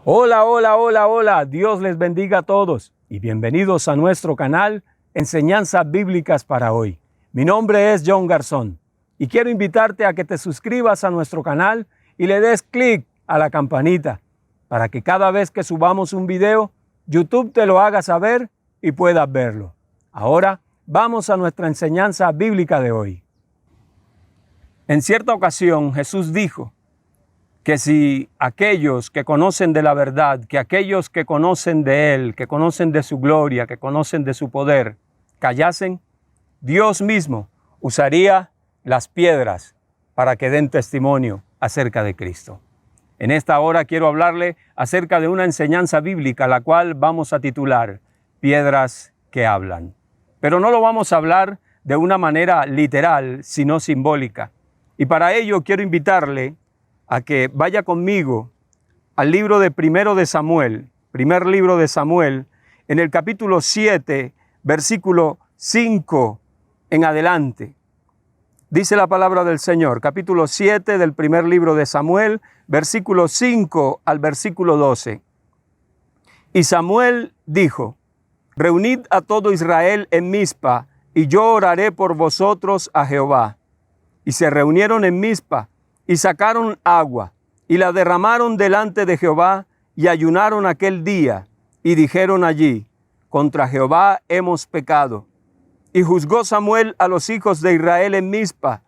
Hola, hola, hola, hola. Dios les bendiga a todos y bienvenidos a nuestro canal Enseñanzas Bíblicas para hoy. Mi nombre es John Garzón y quiero invitarte a que te suscribas a nuestro canal y le des clic a la campanita para que cada vez que subamos un video, YouTube te lo haga saber y puedas verlo. Ahora vamos a nuestra enseñanza bíblica de hoy. En cierta ocasión Jesús dijo que si aquellos que conocen de la verdad, que aquellos que conocen de Él, que conocen de su gloria, que conocen de su poder, callasen, Dios mismo usaría las piedras para que den testimonio acerca de Cristo. En esta hora quiero hablarle acerca de una enseñanza bíblica, la cual vamos a titular Piedras que hablan. Pero no lo vamos a hablar de una manera literal, sino simbólica. Y para ello quiero invitarle a que vaya conmigo al libro de Primero de Samuel, primer libro de Samuel, en el capítulo 7, versículo 5 en adelante. Dice la palabra del Señor, capítulo 7 del primer libro de Samuel, versículo 5 al versículo 12. Y Samuel dijo: Reunid a todo Israel en Mizpa, y yo oraré por vosotros a Jehová. Y se reunieron en Mizpa, y sacaron agua, y la derramaron delante de Jehová, y ayunaron aquel día, y dijeron allí: Contra Jehová hemos pecado. Y juzgó Samuel a los hijos de Israel en Mizpa.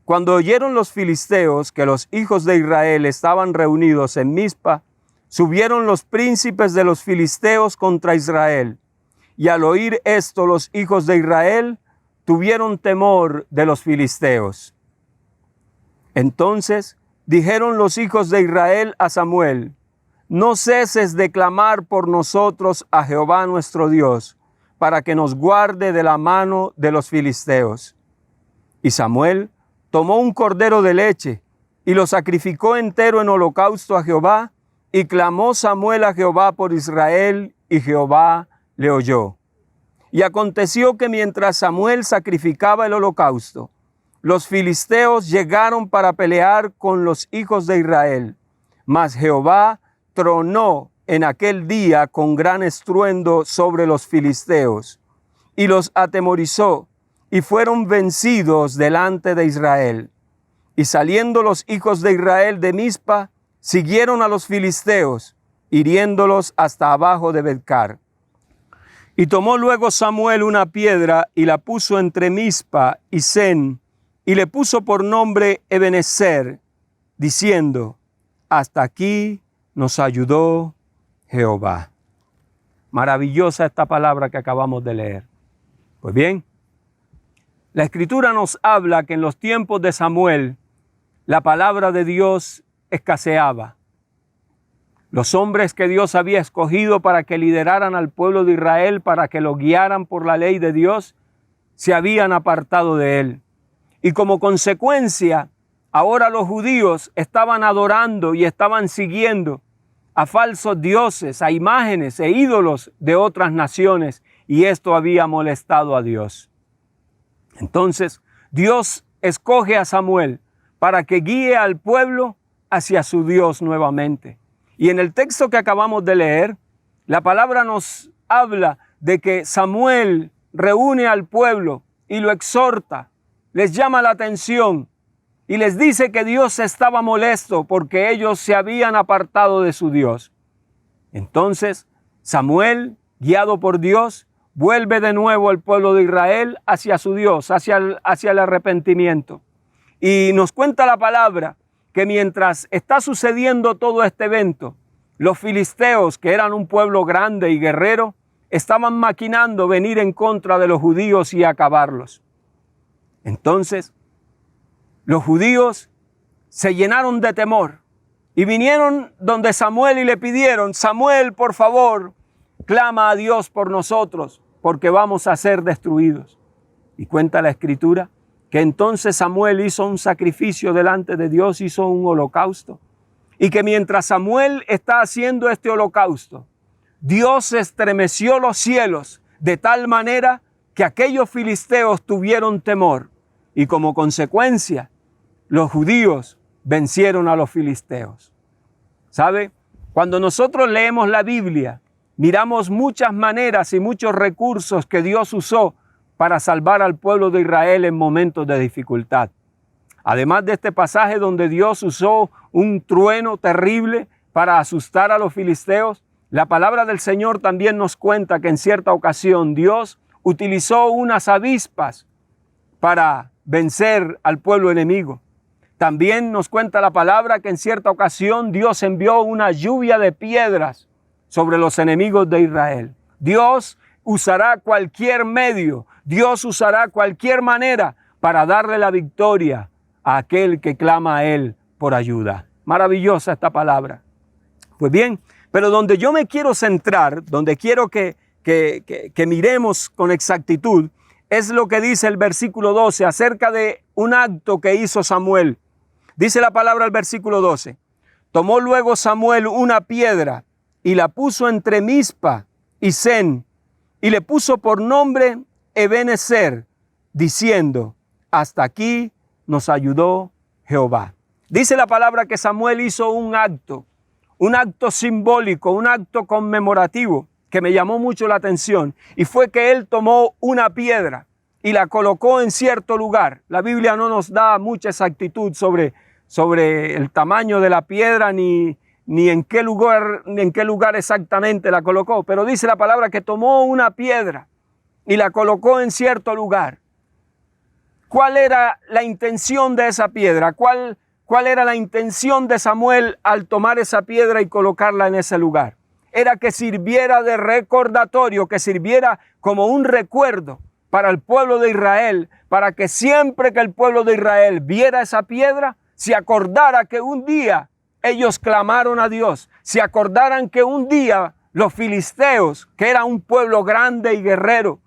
Cuando oyeron los filisteos que los hijos de Israel estaban reunidos en Mizpa, subieron los príncipes de los filisteos contra Israel. Y al oír esto, los hijos de Israel tuvieron temor de los filisteos. Entonces dijeron los hijos de Israel a Samuel: No ceses de clamar por nosotros a Jehová nuestro Dios, para que nos guarde de la mano de los filisteos. Y Samuel tomó un cordero de leche y lo sacrificó entero en holocausto a Jehová, y clamó Samuel a Jehová por Israel, y Jehová le oyó. Y aconteció que mientras Samuel sacrificaba el holocausto, los filisteos llegaron para pelear con los hijos de Israel, mas Jehová tronó en aquel día con gran estruendo sobre los filisteos, y los atemorizó, y fueron vencidos delante de Israel. Y saliendo los hijos de Israel de Mizpa, siguieron a los filisteos, hiriéndolos hasta abajo de Betcar. Y tomó luego Samuel una piedra, y la puso entre Mizpa y Sen, y le puso por nombre Ebenezer, diciendo: Hasta aquí nos ayudó Jehová. Maravillosa esta palabra que acabamos de leer. Pues bien, la Escritura nos habla que en los tiempos de Samuel, la palabra de Dios escaseaba. Los hombres que Dios había escogido para que lideraran al pueblo de Israel, para que lo guiaran por la ley de Dios, se habían apartado de él. Y como consecuencia, ahora los judíos estaban adorando y estaban siguiendo a falsos dioses, a imágenes e ídolos de otras naciones, y esto había molestado a Dios. Entonces, Dios escoge a Samuel para que guíe al pueblo hacia su Dios nuevamente. Y en el texto que acabamos de leer, la palabra nos habla de que Samuel reúne al pueblo y lo exhorta, les llama la atención y les dice que Dios estaba molesto porque ellos se habían apartado de su Dios. Entonces Samuel, guiado por Dios, vuelve de nuevo al pueblo de Israel hacia su Dios, hacia el arrepentimiento. Y nos cuenta la palabra que mientras está sucediendo todo este evento, los filisteos, que eran un pueblo grande y guerrero, estaban maquinando venir en contra de los judíos y acabarlos. Entonces, los judíos se llenaron de temor y vinieron donde Samuel y le pidieron: Samuel, por favor, clama a Dios por nosotros, porque vamos a ser destruidos. Y cuenta la Escritura que entonces Samuel hizo un sacrificio delante de Dios, hizo un holocausto. Y que mientras Samuel está haciendo este holocausto, Dios estremeció los cielos de tal manera que aquellos filisteos tuvieron temor. Y como consecuencia, los judíos vencieron a los filisteos. ¿Sabe? Cuando nosotros leemos la Biblia, miramos muchas maneras y muchos recursos que Dios usó para salvar al pueblo de Israel en momentos de dificultad. Además de este pasaje donde Dios usó un trueno terrible para asustar a los filisteos, la palabra del Señor también nos cuenta que en cierta ocasión Dios utilizó unas avispas para vencer al pueblo enemigo. También nos cuenta la palabra que en cierta ocasión Dios envió una lluvia de piedras sobre los enemigos de Israel. Dios usará cualquier medio, Dios usará cualquier manera para darle la victoria a aquel que clama a Él por ayuda. Maravillosa esta palabra. Pues bien, pero donde yo me quiero centrar, donde quiero que miremos con exactitud, es lo que dice el versículo 12 acerca de un acto que hizo Samuel. Dice la palabra del versículo 12. Tomó luego Samuel una piedra y la puso entre Mizpa y Sen y le puso por nombre Ebenezer, diciendo, hasta aquí nos ayudó Jehová. Dice la palabra que Samuel hizo un acto simbólico, un acto conmemorativo que me llamó mucho la atención, y fue que él tomó una piedra y la colocó en cierto lugar. La Biblia no nos da mucha exactitud sobre el tamaño de la piedra ni en qué lugar exactamente la colocó, pero dice la palabra que tomó una piedra y la colocó en cierto lugar. ¿Cuál era la intención de esa piedra? ¿Cuál era la intención de Samuel al tomar esa piedra y colocarla en ese lugar? Era que sirviera de recordatorio, que sirviera como un recuerdo para el pueblo de Israel, para que siempre que el pueblo de Israel viera esa piedra, se acordara que un día ellos clamaron a Dios, se acordaran que un día los filisteos, que era un pueblo grande y guerrero,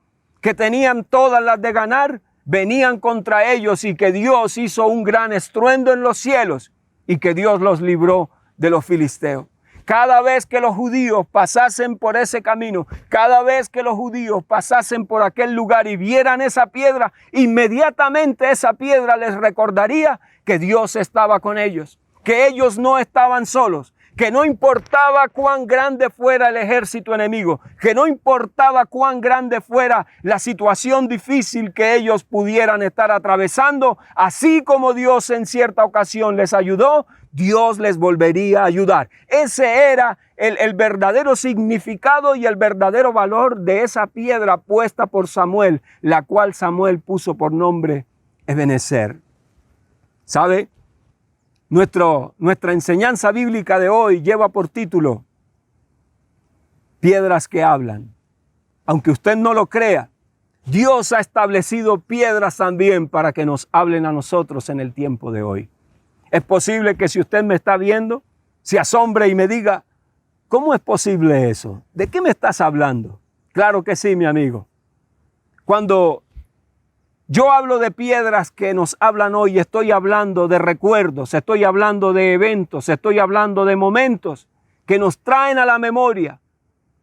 que tenían todas las de ganar, venían contra ellos y que Dios hizo un gran estruendo en los cielos y que Dios los libró de los filisteos. Cada vez que los judíos pasasen por ese camino, cada vez que los judíos pasasen por aquel lugar y vieran esa piedra, inmediatamente esa piedra les recordaría que Dios estaba con ellos, que ellos no estaban solos, que no importaba cuán grande fuera el ejército enemigo, que no importaba cuán grande fuera la situación difícil que ellos pudieran estar atravesando, así como Dios en cierta ocasión les ayudó, Dios les volvería a ayudar. Ese era el verdadero significado y el verdadero valor de esa piedra puesta por Samuel, la cual Samuel puso por nombre Ebenezer. ¿Sabe? Nuestra enseñanza bíblica de hoy lleva por título Piedras que hablan. Aunque usted no lo crea, Dios ha establecido piedras también para que nos hablen a nosotros en el tiempo de hoy. Es posible que si usted me está viendo, se asombre y me diga, ¿cómo es posible eso? ¿De qué me estás hablando? Claro que sí, mi amigo. Cuando yo hablo de piedras que nos hablan hoy, estoy hablando de recuerdos, estoy hablando de eventos, estoy hablando de momentos que nos traen a la memoria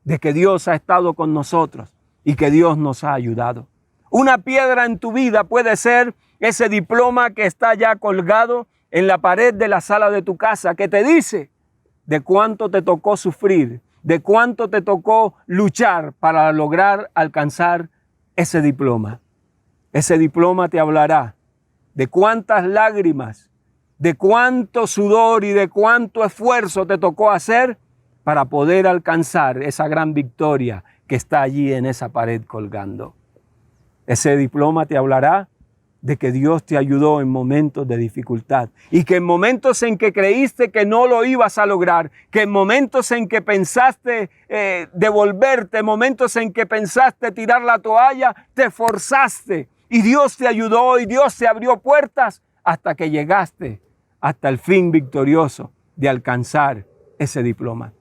de que Dios ha estado con nosotros y que Dios nos ha ayudado. Una piedra en tu vida puede ser ese diploma que está ya colgado en la pared de la sala de tu casa, que te dice de cuánto te tocó sufrir, de cuánto te tocó luchar para lograr alcanzar ese diploma. Ese diploma te hablará de cuántas lágrimas, de cuánto sudor y de cuánto esfuerzo te tocó hacer para poder alcanzar esa gran victoria que está allí en esa pared colgando. Ese diploma te hablará de que Dios te ayudó en momentos de dificultad y que en momentos en que creíste que no lo ibas a lograr, que en momentos en que pensaste devolverte, momentos en que pensaste tirar la toalla, te forzaste y Dios te ayudó y Dios te abrió puertas hasta que llegaste hasta el fin victorioso de alcanzar ese diploma.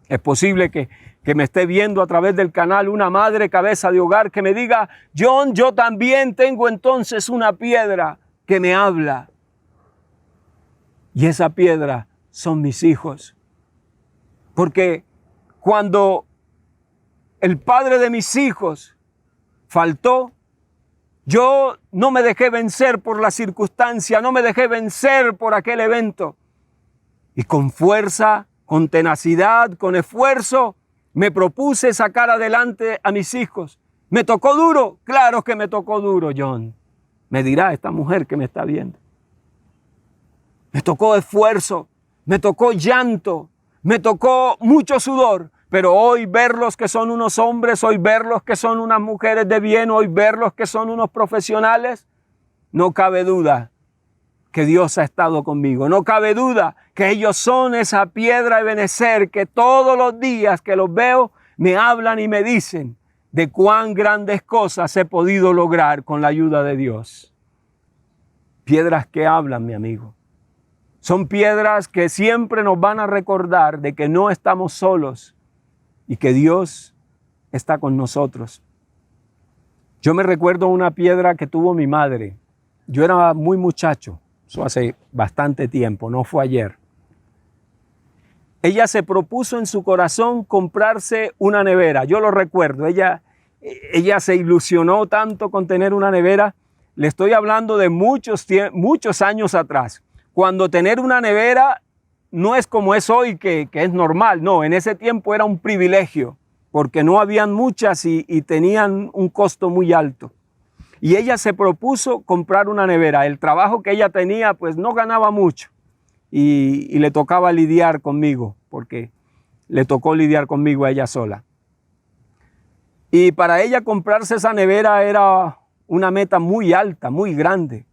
Es posible que me esté viendo a través del canal una madre cabeza de hogar que me diga, John, yo también tengo entonces una piedra que me habla. Y esa piedra son mis hijos. Porque cuando el padre de mis hijos faltó, yo no me dejé vencer por la circunstancia, no me dejé vencer por aquel evento. Y con fuerza con tenacidad, con esfuerzo, me propuse sacar adelante a mis hijos. ¿Me tocó duro? Claro que me tocó duro, John. Me dirá esta mujer que me está viendo. Me tocó esfuerzo, me tocó llanto, me tocó mucho sudor. Pero hoy verlos que son unos hombres, hoy verlos que son unas mujeres de bien, hoy verlos que son unos profesionales, no cabe duda que Dios ha estado conmigo. No cabe duda que ellos son esa piedra de Ebenezer que todos los días que los veo me hablan y me dicen de cuán grandes cosas he podido lograr con la ayuda de Dios. Piedras que hablan, mi amigo. Son piedras que siempre nos van a recordar de que no estamos solos y que Dios está con nosotros. Yo me recuerdo una piedra que tuvo mi madre. Yo era muy muchacho, eso hace bastante tiempo, no fue ayer. Ella se propuso en su corazón comprarse una nevera. Yo lo recuerdo, ella se ilusionó tanto con tener una nevera. Le estoy hablando de muchos años atrás, cuando tener una nevera no es como es hoy, que es normal. No, en ese tiempo era un privilegio, porque no habían muchas y tenían un costo muy alto. Y ella se propuso comprar una nevera. El trabajo que ella tenía, pues no ganaba mucho. Y le tocaba lidiar conmigo, porque le tocó lidiar conmigo a ella sola. Y para ella comprarse esa nevera era una meta muy alta, muy grande.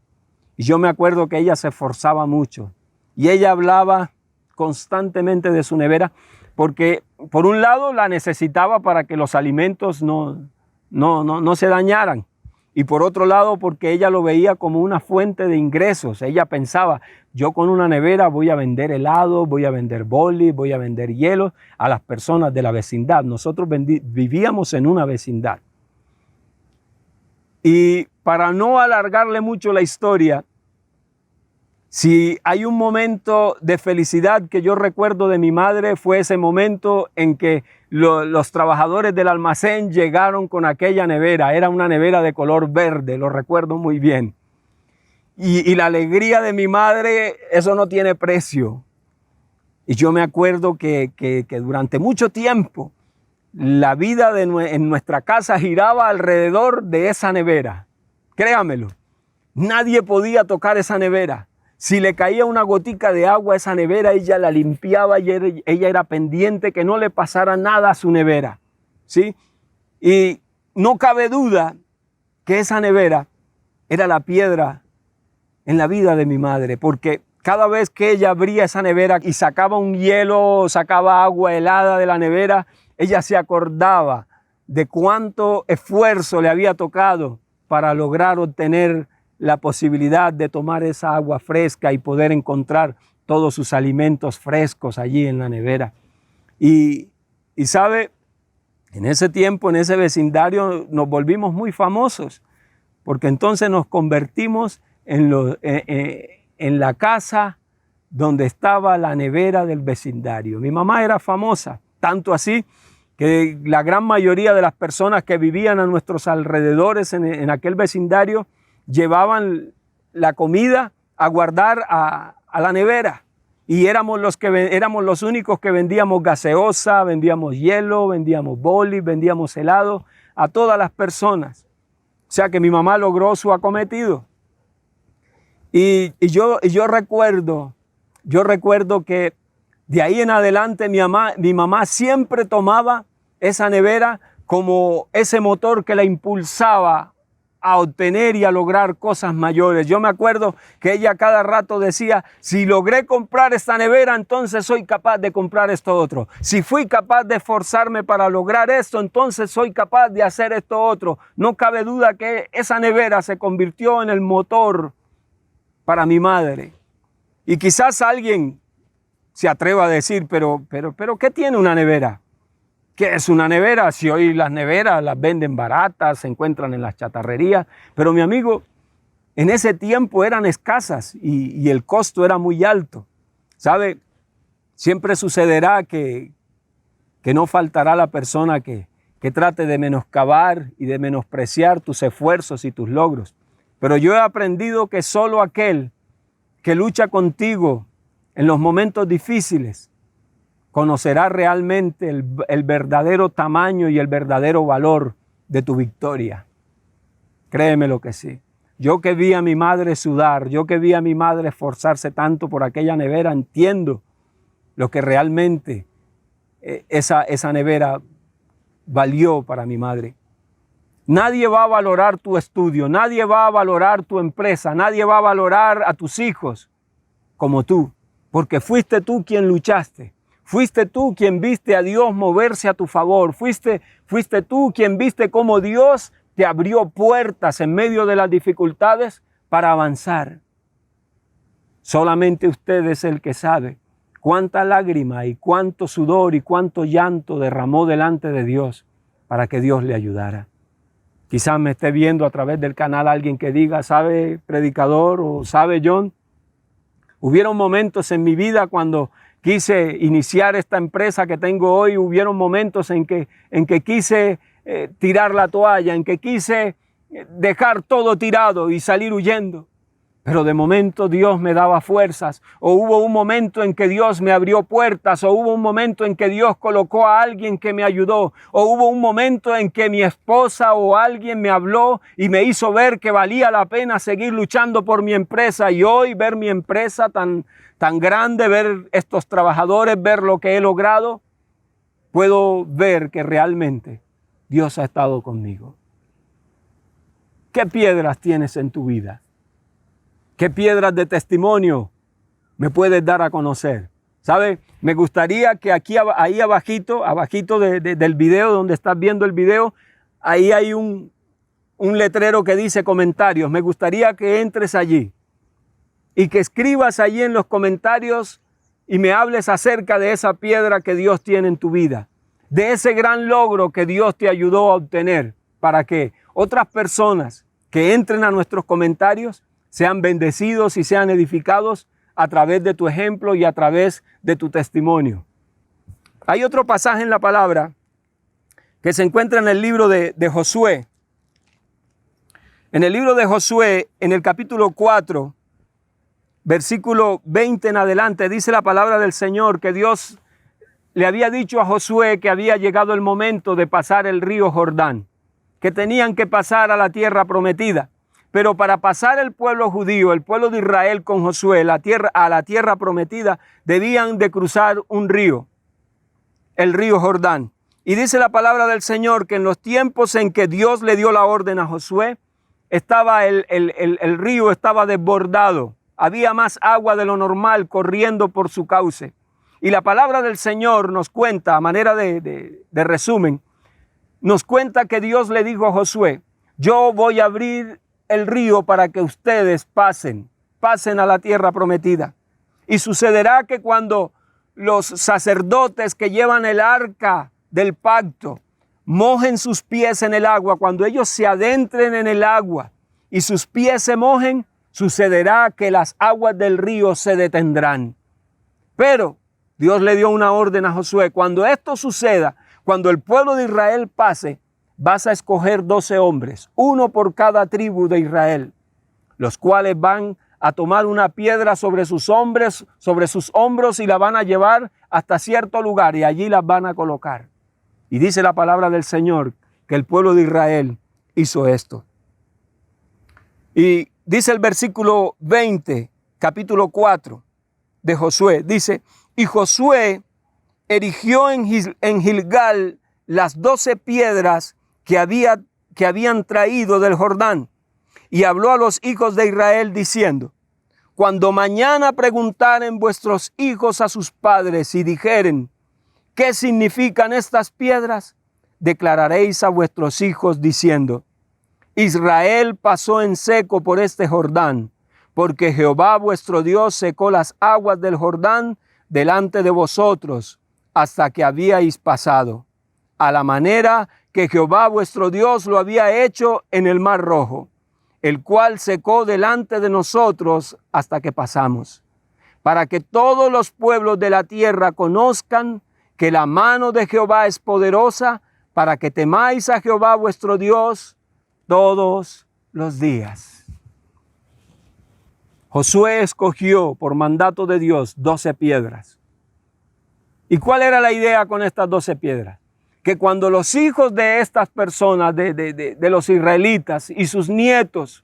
Y yo me acuerdo que ella se esforzaba mucho. Y ella hablaba constantemente de su nevera, porque por un lado la necesitaba para que los alimentos no se dañaran. Y por otro lado, porque ella lo veía como una fuente de ingresos. Ella pensaba, yo con una nevera voy a vender helado, voy a vender bolis, voy a vender hielo a las personas de la vecindad. Nosotros vivíamos en una vecindad. Y para no alargarle mucho la historia, si hay un momento de felicidad que yo recuerdo de mi madre, fue ese momento en que los trabajadores del almacén llegaron con aquella nevera. Era una nevera de color verde, lo recuerdo muy bien. Y la alegría de mi madre, eso no tiene precio. Y yo me acuerdo que durante mucho tiempo la vida en nuestra casa giraba alrededor de esa nevera. Créamelo, nadie podía tocar esa nevera. Si le caía una gotica de agua a esa nevera, ella la limpiaba y ella era pendiente que no le pasara nada a su nevera, ¿sí? Y no cabe duda que esa nevera era la piedra en la vida de mi madre, porque cada vez que ella abría esa nevera y sacaba un hielo, sacaba agua helada de la nevera, ella se acordaba de cuánto esfuerzo le había tocado para lograr obtener la posibilidad de tomar esa agua fresca y poder encontrar todos sus alimentos frescos allí en la nevera. Y sabe, en ese tiempo, en ese vecindario, nos volvimos muy famosos, porque entonces nos convertimos en la casa donde estaba la nevera del vecindario. Mi mamá era famosa, tanto así que la gran mayoría de las personas que vivían a nuestros alrededores en aquel vecindario llevaban la comida a guardar a la nevera. Y éramos los únicos que vendíamos gaseosa, vendíamos hielo, vendíamos bolis, vendíamos helado a todas las personas. O sea que mi mamá logró su acometido. Y yo recuerdo que de ahí en adelante mi mamá siempre tomaba esa nevera como ese motor que la impulsaba a obtener y a lograr cosas mayores. Yo me acuerdo que ella cada rato decía, si logré comprar esta nevera, entonces soy capaz de comprar esto otro. Si fui capaz de esforzarme para lograr esto, entonces soy capaz de hacer esto otro. No cabe duda que esa nevera se convirtió en el motor para mi madre. Y quizás alguien se atreva a decir, pero ¿qué tiene una nevera? ¿Qué es una nevera? Si hoy las neveras las venden baratas, se encuentran en las chatarrerías. Pero mi amigo, en ese tiempo eran escasas y el costo era muy alto. ¿Sabe? Siempre sucederá que no faltará la persona que trate de menoscabar y de menospreciar tus esfuerzos y tus logros. Pero yo he aprendido que solo aquel que lucha contigo en los momentos difíciles conocerás realmente el verdadero tamaño y el verdadero valor de tu victoria. Créeme lo que sí. Yo que vi a mi madre sudar, yo que vi a mi madre esforzarse tanto por aquella nevera, entiendo lo que realmente esa nevera valió para mi madre. Nadie va a valorar tu estudio, nadie va a valorar tu empresa, nadie va a valorar a tus hijos como tú, porque fuiste tú quien luchaste, fuiste tú quien viste a Dios moverse a tu favor, fuiste tú quien viste cómo Dios te abrió puertas en medio de las dificultades para avanzar. Solamente usted es el que sabe cuánta lágrima y cuánto sudor y cuánto llanto derramó delante de Dios para que Dios le ayudara. Quizás me esté viendo a través del canal alguien que diga, ¿sabe, predicador? O ¿sabe, John? Hubieron momentos en mi vida cuando quise iniciar esta empresa que tengo hoy, hubieron momentos en que quise tirar la toalla, en que quise dejar todo tirado y salir huyendo. Pero de momento Dios me daba fuerzas, o hubo un momento en que Dios me abrió puertas, o hubo un momento en que Dios colocó a alguien que me ayudó, o hubo un momento en que mi esposa o alguien me habló y me hizo ver que valía la pena seguir luchando por mi empresa. Y hoy ver mi empresa tan grande, ver estos trabajadores, ver lo que he logrado, puedo ver que realmente Dios ha estado conmigo. ¿Qué piedras tienes en tu vida? ¿Qué piedras de testimonio me puedes dar a conocer? ¿Sabe? Me gustaría que ahí abajito del video, donde estás viendo el video, ahí hay un letrero que dice comentarios. Me gustaría que entres allí y que escribas allí en los comentarios y me hables acerca de esa piedra que Dios tiene en tu vida, de ese gran logro que Dios te ayudó a obtener, para que otras personas que entren a nuestros comentarios sean bendecidos y sean edificados a través de tu ejemplo y a través de tu testimonio. Hay otro pasaje en la palabra que se encuentra en el libro de Josué. En el libro de Josué, en el capítulo 4, versículo 20 en adelante, dice la palabra del Señor que Dios le había dicho a Josué que había llegado el momento de pasar el río Jordán, que tenían que pasar a la tierra prometida. Pero para pasar el pueblo judío, el pueblo de Israel con Josué a la tierra prometida, debían de cruzar un río, el río Jordán. Y dice la palabra del Señor que en los tiempos en que Dios le dio la orden a Josué, el río estaba desbordado. Había más agua de lo normal corriendo por su cauce. Y la palabra del Señor nos cuenta, a manera de resumen, nos cuenta que Dios le dijo a Josué, yo voy a abrir el río para que ustedes pasen a la tierra prometida. Y sucederá que cuando los sacerdotes que llevan el arca del pacto mojen sus pies en el agua, cuando ellos se adentren en el agua y sus pies se mojen, sucederá que las aguas del río se detendrán. Pero Dios le dio una orden a Josué, cuando esto suceda, cuando el pueblo de Israel pase, vas a escoger 12 hombres, uno por cada tribu de Israel, los cuales van a tomar una piedra sobre sus hombros y la van a llevar hasta cierto lugar y allí las van a colocar. Y dice la palabra del Señor que el pueblo de Israel hizo esto. Y dice el versículo 20, capítulo 4 de Josué, dice, y Josué erigió en Gilgal las 12 piedras que habían traído del Jordán, y habló a los hijos de Israel diciendo, cuando mañana preguntaren vuestros hijos a sus padres y dijeren, ¿qué significan estas piedras? Declararéis a vuestros hijos diciendo, Israel pasó en seco por este Jordán, porque Jehová vuestro Dios secó las aguas del Jordán delante de vosotros hasta que habíais pasado, a la manera que Jehová vuestro Dios lo había hecho en el Mar Rojo, el cual secó delante de nosotros hasta que pasamos, para que todos los pueblos de la tierra conozcan que la mano de Jehová es poderosa, para que temáis a Jehová vuestro Dios todos los días. Josué escogió por mandato de Dios 12 piedras. ¿Y cuál era la idea con estas 12 piedras? Que cuando los hijos de estas personas, de los israelitas y sus nietos,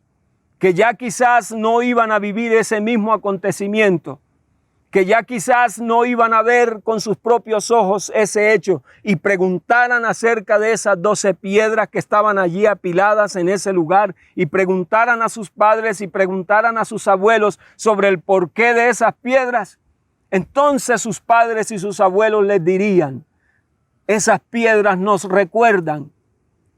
que ya quizás no iban a vivir ese mismo acontecimiento, que ya quizás no iban a ver con sus propios ojos ese hecho y preguntaran acerca de esas 12 piedras que estaban allí apiladas en ese lugar y preguntaran a sus padres y preguntaran a sus abuelos sobre el porqué de esas piedras, entonces sus padres y sus abuelos les dirían: esas piedras nos recuerdan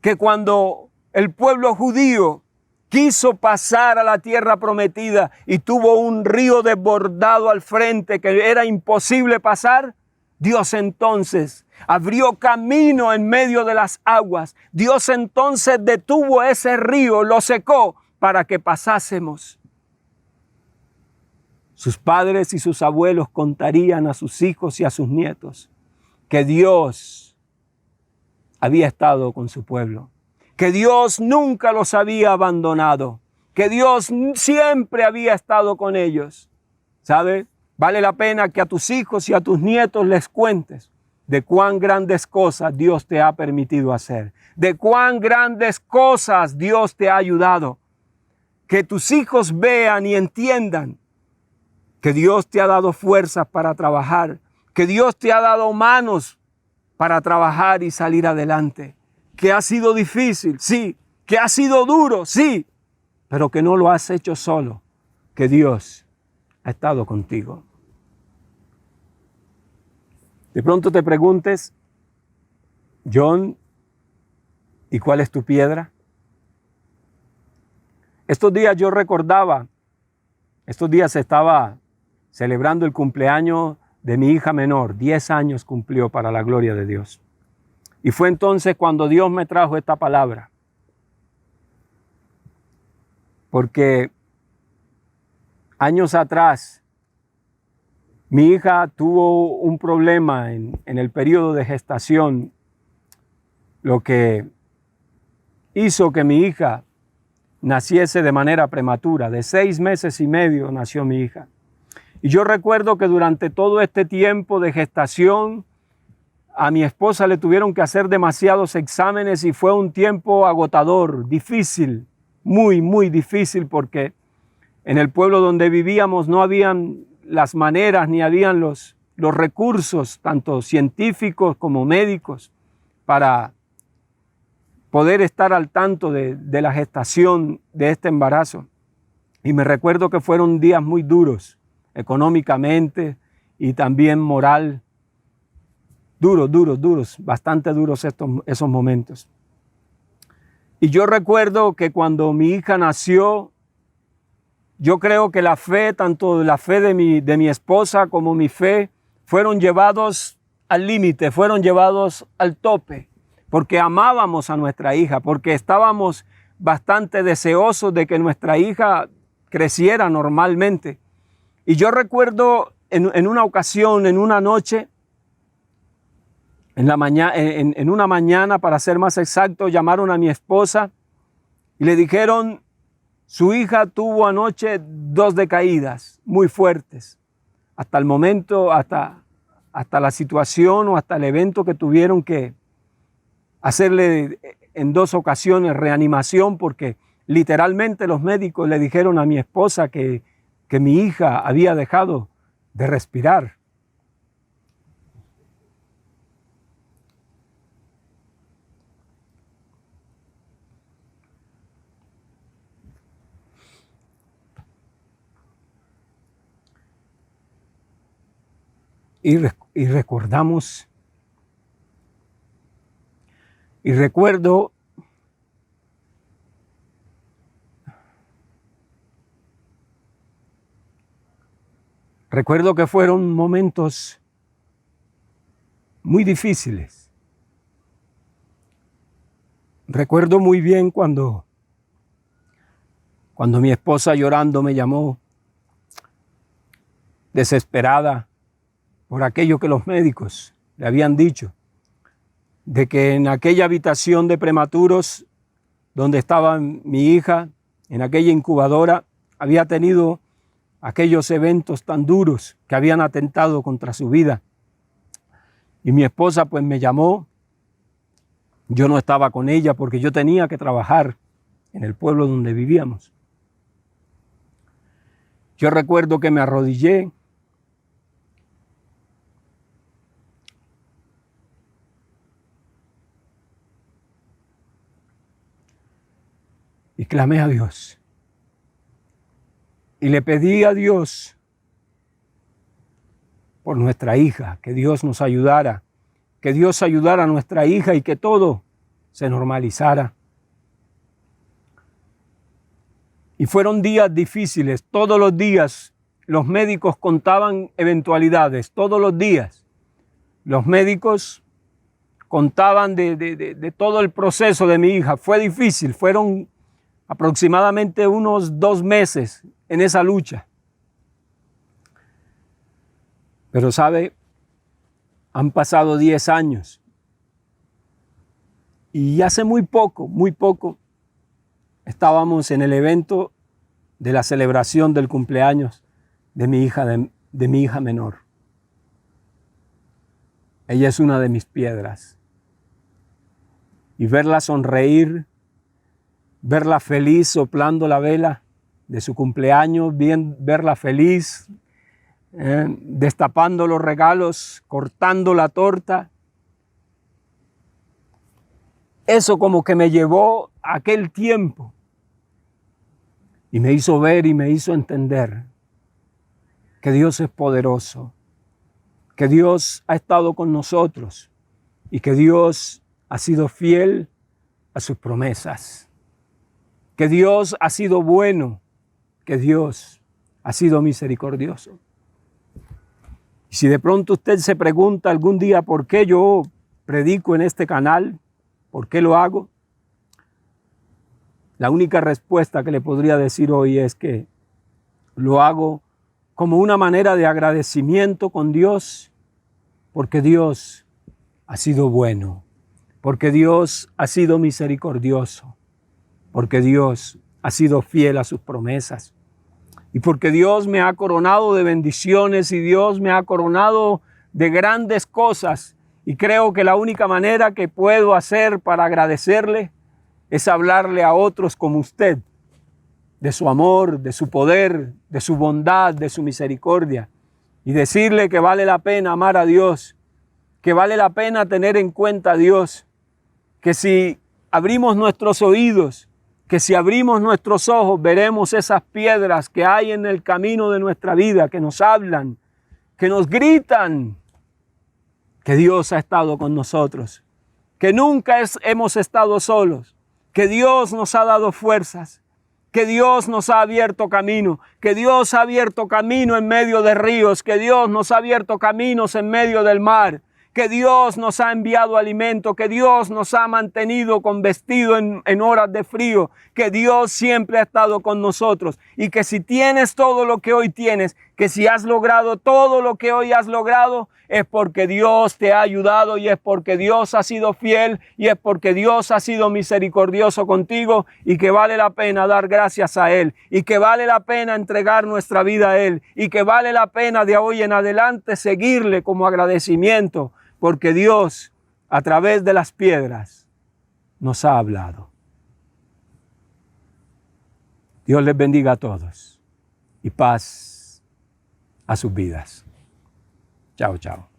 que cuando el pueblo judío quiso pasar a la tierra prometida y tuvo un río desbordado al frente que era imposible pasar, Dios entonces abrió camino en medio de las aguas. Dios entonces detuvo ese río, lo secó para que pasásemos. Sus padres y sus abuelos contarían a sus hijos y a sus nietos que Dios había estado con su pueblo, que Dios nunca los había abandonado, que Dios siempre había estado con ellos. ¿Sabe? Vale la pena que a tus hijos y a tus nietos les cuentes de cuán grandes cosas Dios te ha permitido hacer, de cuán grandes cosas Dios te ha ayudado. Que tus hijos vean y entiendan que Dios te ha dado fuerzas para trabajar, que Dios te ha dado manos para trabajar y salir adelante. Que ha sido difícil, sí. Que ha sido duro, sí. Pero que no lo has hecho solo, que Dios ha estado contigo. De pronto te preguntes: John, ¿y cuál es tu piedra? Estos días yo recordaba, estos días estaba celebrando el cumpleaños de mi hija menor. 10 años cumplió, para la gloria de Dios. Y fue entonces cuando Dios me trajo esta palabra. Porque años atrás, mi hija tuvo un problema en el periodo de gestación, lo que hizo que mi hija naciese de manera prematura. De 6 meses y medio nació mi hija. Y yo recuerdo que durante todo este tiempo de gestación, a mi esposa le tuvieron que hacer demasiados exámenes y fue un tiempo agotador, difícil, muy, muy difícil, porque en el pueblo donde vivíamos no habían las maneras ni habían los recursos, tanto científicos como médicos, para poder estar al tanto de la gestación de este embarazo. Y me recuerdo que fueron días muy duros, económicamente y también moral. Duros, bastante duros esos momentos. Y yo recuerdo que cuando mi hija nació, yo creo que la fe, tanto la fe de mi esposa como mi fe, fueron llevados al límite, fueron llevados al tope, porque amábamos a nuestra hija, porque estábamos bastante deseosos de que nuestra hija creciera normalmente. Y yo recuerdo en una ocasión, en una noche, en una mañana, para ser más exacto, llamaron a mi esposa y le dijeron: su hija tuvo anoche 2 decaídas muy fuertes. Hasta el momento, hasta la situación o hasta el evento que tuvieron que hacerle en 2 ocasiones reanimación, porque literalmente los médicos le dijeron a mi esposa que mi hija había dejado de respirar. Y recordamos, y recuerdo que fueron momentos muy difíciles. Recuerdo muy bien cuando mi esposa llorando me llamó, desesperada por aquello que los médicos le habían dicho, de que en aquella habitación de prematuros donde estaba mi hija, en aquella incubadora, había tenido aquellos eventos tan duros que habían atentado contra su vida. Y mi esposa pues me llamó. Yo no estaba con ella porque yo tenía que trabajar en el pueblo donde vivíamos. Yo recuerdo que me arrodillé y clamé a Dios. Y le pedí a Dios por nuestra hija, que Dios nos ayudara, que Dios ayudara a nuestra hija y que todo se normalizara. Y fueron días difíciles, todos los días los médicos contaban eventualidades, todos los días. Los médicos contaban de todo el proceso de mi hija. Fue difícil, fueron aproximadamente unos 2 meses en esa lucha. Pero sabe, han pasado 10 años y hace muy poco, estábamos en el evento de la celebración del cumpleaños de mi hija menor. Ella es una de mis piedras. Y verla sonreír, verla feliz soplando la vela de su cumpleaños, verla feliz, destapando los regalos, cortando la torta. Eso como que me llevó a aquel tiempo y me hizo ver y me hizo entender que Dios es poderoso, que Dios ha estado con nosotros y que Dios ha sido fiel a sus promesas, que Dios ha sido bueno, que Dios ha sido misericordioso. Y si de pronto usted se pregunta algún día por qué yo predico en este canal, por qué lo hago, la única respuesta que le podría decir hoy es que lo hago como una manera de agradecimiento con Dios, porque Dios ha sido bueno, porque Dios ha sido misericordioso, porque Dios ha sido fiel a sus promesas. Y porque Dios me ha coronado de bendiciones y Dios me ha coronado de grandes cosas. Y creo que la única manera que puedo hacer para agradecerle es hablarle a otros como usted de su amor, de su poder, de su bondad, de su misericordia. Y decirle que vale la pena amar a Dios, que vale la pena tener en cuenta a Dios, que si abrimos nuestros oídos, que si abrimos nuestros ojos, veremos esas piedras que hay en el camino de nuestra vida, que nos hablan, que nos gritan que Dios ha estado con nosotros, que nunca hemos estado solos, que Dios nos ha dado fuerzas, que Dios nos ha abierto camino, que Dios ha abierto camino en medio de ríos, que Dios nos ha abierto caminos en medio del mar, que Dios nos ha enviado alimento, que Dios nos ha mantenido con vestido en horas de frío, que Dios siempre ha estado con nosotros y que si tienes todo lo que hoy tienes, que si has logrado todo lo que hoy has logrado, es porque Dios te ha ayudado y es porque Dios ha sido fiel y es porque Dios ha sido misericordioso contigo y que vale la pena dar gracias a Él y que vale la pena entregar nuestra vida a Él y que vale la pena de hoy en adelante seguirle como agradecimiento. Porque Dios, a través de las piedras, nos ha hablado. Dios les bendiga a todos y paz a sus vidas. Chao, chao.